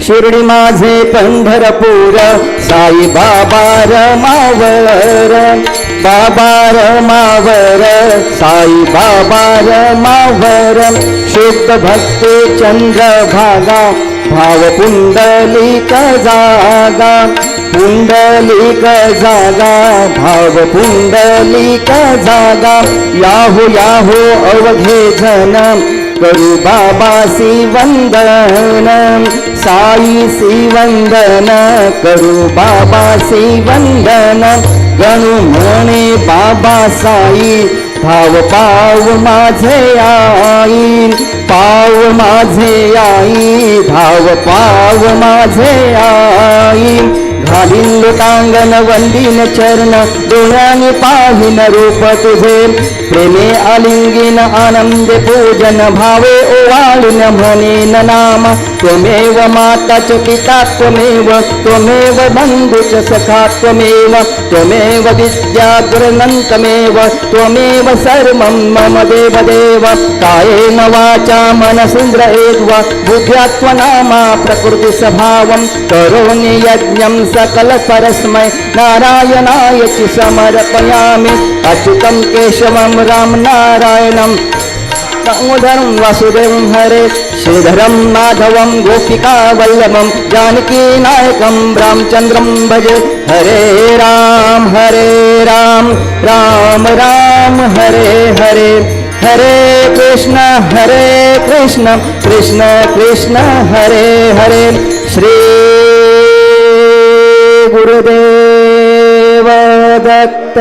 शिर्डी माझे पंढरपूर साई बाबा रमावर, बाबा रमावर साई बाबा रमावर, शुद्ध भक्ती चंद्रभागा भाव पुंडलिक जागा, पुंडलिक जागा भाव पुंडलिक जागा, याहो याहो अवघे जन करू बाबासी वंदन, साई सी वंदन करू बाबासी वंदन, गणू म्हणे बाबा साई भाव पाव माझे आई, पाव माझे आई भाव पाव माझे आई, घालीन लोटांगण वंदीन चरण डोळ्याने पाहिन रूप तुझे, प्रेमे आलिंगीन आनंद पूजन भावे ओवाळून म्हणेन नाम, त्वमेव माता च पिता त्वमेव, त्वमेव बंधु च सखा त्वमेव, त्वमेव विद्या गुरुनन्तमेव, त्वमेव सर्वं मम देवदेव, कायेन वाचा मनसेन्द्रियेर्वा बुद्ध्यात्मनामा प्रकृति स्वभावं, करोमि यज्ञं सकल परस्मै नारायणाय च समर्पयामि, अच्युतं केशवं राम नारायणं दामोदरं वासुदेवं हरे, श्रीधरं माधवं गोपिका वल्लभं जानकी नायकं रामचन्द्रं भजे, हरे राम राम राम हरे हरे, हरे कृष्ण कृष्ण कृष्ण हरे हरे, श्री गुरुदेव दत्त।